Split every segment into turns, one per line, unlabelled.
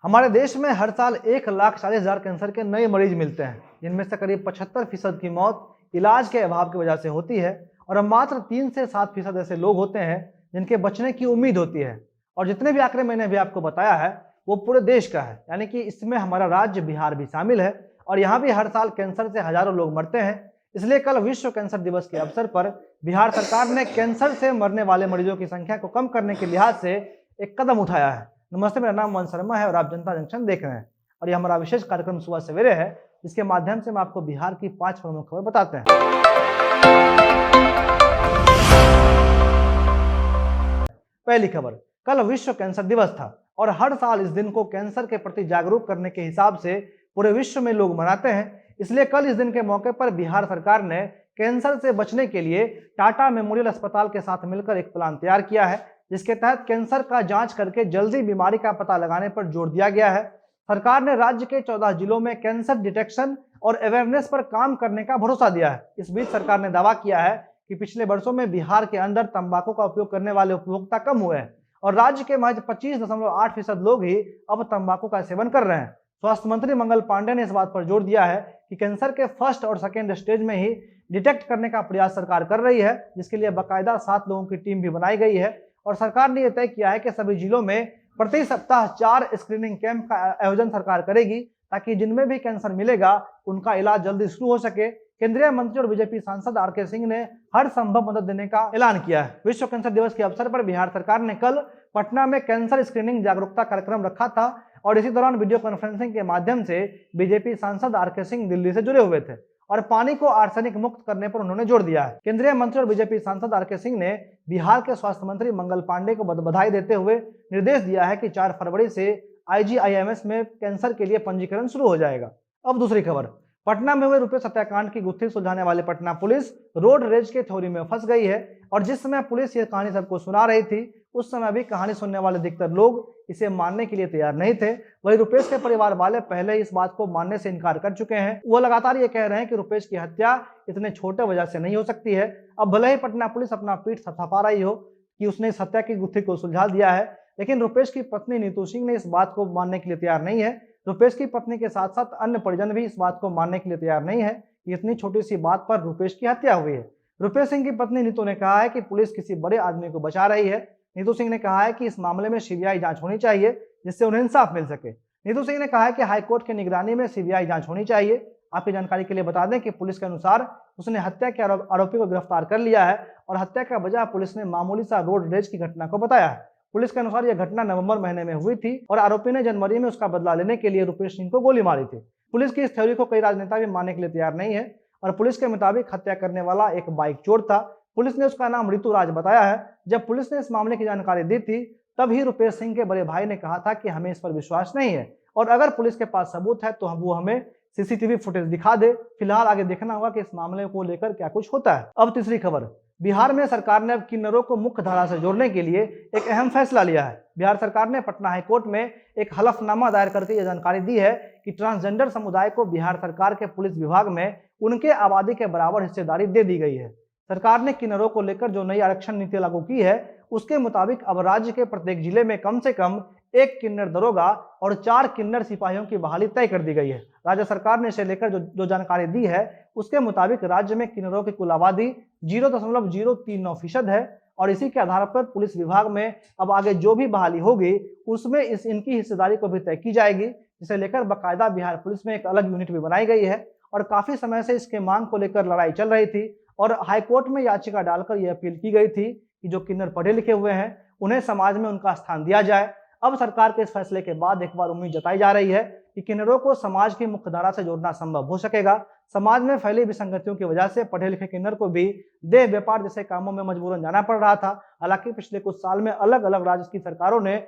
हमारे देश में हर साल 1,40,000 कैंसर के नए मरीज मिलते हैं, जिनमें से करीब 75% की मौत इलाज के अभाव की वजह से होती है और अब मात्र 3 से 7% ऐसे लोग होते हैं जिनके बचने की उम्मीद होती है। और जितने भी आंकड़े मैंने अभी आपको बताया है वो पूरे देश का है, यानी कि इसमें हमारा राज्य बिहार भी शामिल है और यहाँ भी हर साल कैंसर से हजारों लोग मरते हैं। इसलिए कल विश्व कैंसर दिवस के अवसर पर बिहार सरकार ने कैंसर से मरने वाले मरीजों की संख्या को कम करने के लिहाज से एक कदम उठाया है। नमस्ते, मेरा नाम मोहन शर्मा है और आप जनता जंक्शन देख रहे हैं और ये हमारा विशेष कार्यक्रम सुबह सवेरे है, जिसके माध्यम से हम आपको बिहार की 5 प्रमुख खबर बताते हैं। पहली खबर, कल विश्व कैंसर दिवस था और हर साल इस दिन को कैंसर के प्रति जागरूक करने के हिसाब से पूरे विश्व में लोग मनाते हैं। इसलिए कल इस दिन के मौके पर बिहार सरकार ने कैंसर से बचने के लिए टाटा मेमोरियल अस्पताल के साथ मिलकर एक प्लान तैयार किया है, जिसके तहत कैंसर का जांच करके जल्दी बीमारी का पता लगाने पर जोर दिया गया है। सरकार ने राज्य के 14 जिलों में कैंसर डिटेक्शन और अवेयरनेस पर काम करने का भरोसा दिया है। इस बीच सरकार ने दावा किया है कि पिछले वर्षों में बिहार के अंदर तंबाकू का उपयोग करने वाले उपभोक्ता कम हुए हैं और राज्य के महज 25.8% लोग ही अब तंबाकू का सेवन कर रहे हैं। स्वास्थ्य मंत्री मंगल पांडे ने इस बात पर जोर दिया है कि कैंसर के फर्स्ट और सेकेंड स्टेज में ही डिटेक्ट करने का प्रयास सरकार कर रही है, जिसके लिए बाकायदा 7 लोगों की टीम भी बनाई गई है और सरकार ने यह तय किया है कि सभी जिलों में प्रति सप्ताह 4 स्क्रीनिंग कैंप का आयोजन सरकार करेगी, ताकि जिनमें भी कैंसर मिलेगा उनका इलाज जल्दी शुरू हो सके। केंद्रीय मंत्री और बीजेपी सांसद आर.के. सिंह ने हर संभव मदद देने का ऐलान किया है। विश्व कैंसर दिवस के अवसर पर बिहार सरकार ने कल पटना में कैंसर स्क्रीनिंग जागरूकता कार्यक्रम रखा था और इसी दौरान वीडियो कॉन्फ्रेंसिंग के माध्यम से बीजेपी सांसद आर.के. सिंह दिल्ली से जुड़े हुए थे और पानी को आर्सेनिक मुक्त करने पर उन्होंने जोर दिया है। केंद्रीय मंत्री और बीजेपी सांसद आर.के. सिंह ने बिहार के स्वास्थ्य मंत्री मंगल पांडे को बधाई देते हुए निर्देश दिया है कि 4 फरवरी से IGIMS में कैंसर के लिए पंजीकरण शुरू हो जाएगा। अब दूसरी खबर, पटना में हुए रुपये सत्याकांड की गुत्थी सुलझाने वाले पटना पुलिस रोड रेज के थ्योरी में फंस गई है और जिस समय पुलिस ये कहानी सबको सुना रही थी, उस समय भी कहानी सुनने वाले अधिकतर लोग इसे मानने के लिए तैयार नहीं थे। वही रुपेश के परिवार वाले पहले ही इस बात को मानने से इनकार कर चुके हैं। वो लगातार ये कह रहे हैं कि रुपेश की हत्या इतने छोटे वजह से नहीं हो सकती है। अब भले ही पटना पुलिस अपना पीठ थपथपा रही हो कि उसने इस हत्या की गुत्थी को सुलझा दिया है, लेकिन रुपेश की पत्नी नीतू सिंह ने इस बात को मानने के लिए तैयार नहीं है। रुपेश की पत्नी के साथ साथ अन्य परिजन भी इस बात को मानने के लिए तैयार नहीं है कि इतनी छोटी सी बात पर रुपेश की हत्या हुई है। रुपेश सिंह की पत्नी नीतू ने कहा है कि पुलिस किसी बड़े आदमी को बचा रही है। नीतू सिंह ने कहा है कि इस मामले में सीबीआई जांच होनी चाहिए, जिससे उन्हें इंसाफ मिल सके। नीतू सिंह ने कहा है कि हाईकोर्ट की निगरानी में सीबीआई जांच होनी चाहिए। आपकी जानकारी के लिए बता दें कि पुलिस के अनुसार उसने हत्या के आरोपी को गिरफ्तार कर लिया है और हत्या का वजह पुलिस ने मामूली सा रोड रेज की घटना को बताया है। पुलिस के अनुसार यह घटना नवंबर महीने में हुई थी और आरोपी ने जनवरी में उसका बदला लेने के लिए रुपेश सिंह को गोली मारी थी। पुलिस की इस थ्योरी को कई राजनेता भी मानने के लिए तैयार नहीं है और पुलिस के मुताबिक हत्या करने वाला एक बाइक चोर था। पुलिस ने उसका नाम ऋतुराज बताया है। जब पुलिस ने इस मामले की जानकारी दी थी, तब ही रुपेश सिंह के बड़े भाई ने कहा था कि हमें इस पर विश्वास नहीं है और अगर पुलिस के पास सबूत है तो वो हमें सीसीटीवी फुटेज दिखा दे। फिलहाल आगे देखना होगा कि इस मामले को लेकर क्या कुछ होता है। अब तीसरी खबर, बिहार में सरकार ने अब किन्नरों को मुख्य धारा से जोड़ने के लिए एक अहम फैसला लिया है। बिहार सरकार ने पटना हाईकोर्ट में एक हलफनामा दायर करके यह जानकारी दी है कि ट्रांसजेंडर समुदाय को बिहार सरकार के पुलिस विभाग में उनके आबादी के बराबर हिस्सेदारी दे दी गई है। सरकार ने किन्नरों को लेकर जो नई आरक्षण नीति लागू की है, उसके मुताबिक अब राज्य के प्रत्येक जिले में कम से कम 1 किन्नर दरोगा और 4 किन्नर सिपाहियों की बहाली तय कर दी गई है। राज्य सरकार ने इसे लेकर जो जानकारी दी है, उसके मुताबिक राज्य में किन्नरों की कुल आबादी 0.039% है और इसी के आधार पर पुलिस विभाग में अब आगे जो भी बहाली होगी उसमें इनकी हिस्सेदारी को भी तय की जाएगी, जिसे लेकर बाकायदा बिहार पुलिस में एक अलग यूनिट भी बनाई गई है और काफी समय से इसके मांग को लेकर लड़ाई चल रही थी और हाईकोर्ट में याचिका डालकर यह अपील की गई थी कि जो किन्नर पढ़े लिखे हुए हैं उन्हें समाज में उनका स्थान दिया जाए। अब सरकार के इस फैसले के बाद एक बार उम्मीद जताई जा रही है कि किन्नरों को समाज की मुख्यधारा से जोड़ना संभव हो सकेगा। समाज में फैली विसंगतियों की वजह से पढ़े लिखे किन्नर को भी देह व्यापार जैसे कामों में मजबूरन जाना पड़ रहा था। हालांकि पिछले कुछ साल में अलग अलग राज्य की सरकारों ने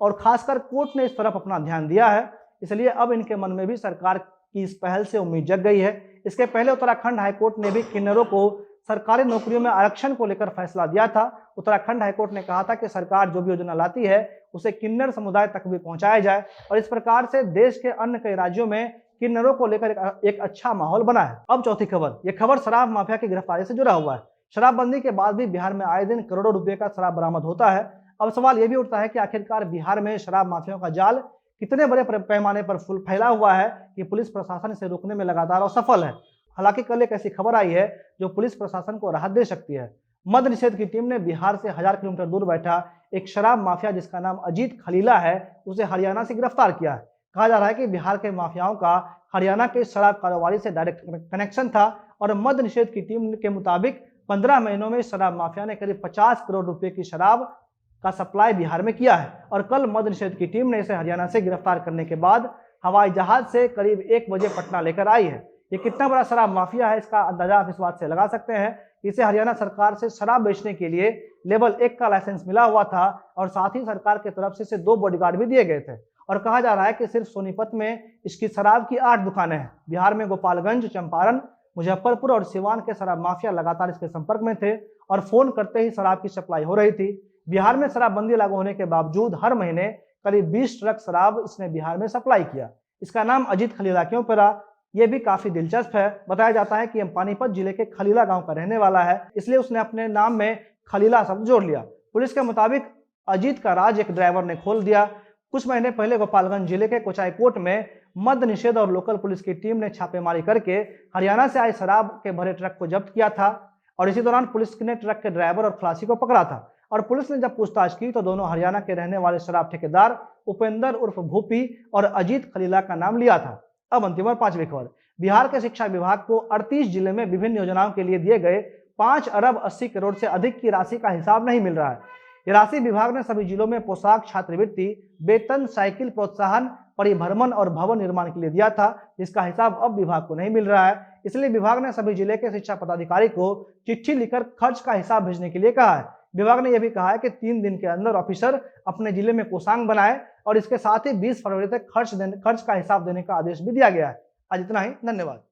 और खासकर कोर्ट ने इस तरफ अपना ध्यान दिया है, इसलिए अब इनके मन में भी सरकार की इस पहल से उम्मीद जग गई है। इसके पहले उत्तराखंड हाईकोर्ट ने भी किन्नरों को सरकारी नौकरियों में आरक्षण को लेकर फैसला दिया था। उत्तराखंड हाईकोर्ट ने कहा था कि सरकार जो भी योजना लाती है उसे किन्नर समुदाय तक भी पहुंचाया जाए और इस प्रकार से देश के अन्य कई राज्यों में किन्नरों को लेकर एक अच्छा माहौल बना है। अब चौथी खबर, यह खबर शराब माफिया की गिरफ्तारी से जुड़ा हुआ है। शराबबंदी के बाद भी बिहार में आए दिन करोड़ों रुपए का शराब बरामद होता है। अब सवाल यह भी उठता है कि आखिरकार बिहार में शराब माफियाओं का जाल कितने बड़े पैमाने पर फैला हुआ है कि पुलिस प्रशासन इसे रोकने में लगातार असफल है। हालांकि कल एक ऐसी खबर आई है जो पुलिस प्रशासन को राहत दे सकती है। मद्य निषेध की टीम ने बिहार से 1000 किलोमीटर दूर बैठा एक शराब माफिया जिसका नाम अजीत खलीला है, उसे हरियाणा से गिरफ्तार किया है। कहा जा रहा है कि बिहार के माफियाओं का हरियाणा के शराब कारोबारी से डायरेक्ट कनेक्शन था और मद्य निषेध की टीम के मुताबिक 15 महीनों में शराब माफिया ने करीब 50 करोड़ रुपए की शराब का सप्लाई बिहार में किया है और कल मद्य निषेध की टीम ने इसे हरियाणा से गिरफ्तार करने के बाद हवाई जहाज से करीब 1 बजे पटना लेकर आई है। ये कितना बड़ा शराब माफिया है इसका अंदाजा आप इस बात से लगा सकते हैं। इसे हरियाणा सरकार से शराब बेचने के लिए लेवल 1 का लाइसेंस मिला हुआ था और साथ ही सरकार की तरफ से इसे 2 बॉडीगार्ड भी दिए गए थे और कहा जा रहा है कि सिर्फ सोनीपत में इसकी शराब की 8 दुकानें हैं। बिहार में गोपालगंज, चंपारण, मुजफ्फरपुर और सिवान के शराब माफिया लगातार इसके संपर्क में थे और फोन करते ही शराब की सप्लाई हो रही थी। बिहार में शराबबंदी लागू होने के बावजूद हर महीने करीब 20 ट्रक शराब इसने बिहार में सप्लाई किया। इसका नाम अजीत खलीला क्यों पड़ा, यह भी काफी दिलचस्प है। बताया जाता है कि यह पानीपत जिले के खलीला गांव का रहने वाला है, इसलिए उसने अपने नाम में खलीला शब्द जोड़ लिया। पुलिस के मुताबिक अजीत का राज एक ड्राइवर ने खोल दिया। कुछ महीने पहले गोपालगंज जिले के कोचाईकोट में मद्य निषेध और लोकल पुलिस की टीम ने छापेमारी करके हरियाणा से आए शराब के भरे ट्रक को जब्त किया था और इसी दौरान पुलिस ने ट्रक के ड्राइवर और खलासी को पकड़ा था और पुलिस ने जब पूछताछ की तो दोनों हरियाणा के रहने वाले शराब ठेकेदार उपेंद्र उर्फ भूपी और अजीत खलीला का नाम लिया था। अब अंतिम और 5वीं खबर, बिहार के शिक्षा विभाग को 38 जिले में विभिन्न योजनाओं के लिए दिए गए 5 अरब 80 करोड़ से अधिक की राशि का हिसाब नहीं मिल रहा है। ये राशि विभाग ने सभी जिलों में पोशाक, छात्रवृत्ति, वेतन, साइकिल प्रोत्साहन, परिभ्रमण और भवन निर्माण के लिए दिया था, जिसका हिसाब अब विभाग को नहीं मिल रहा है। इसलिए विभाग ने सभी जिले के शिक्षा पदाधिकारी को चिट्ठी लिखकर खर्च का हिसाब भेजने के लिए कहा है। विभाग ने यह भी कहा है कि 3 दिन के अंदर ऑफिसर अपने जिले में कोषांग बनाए और इसके साथ ही 20 फरवरी तक खर्च का हिसाब देने का आदेश भी दिया गया है। आज इतना ही, धन्यवाद।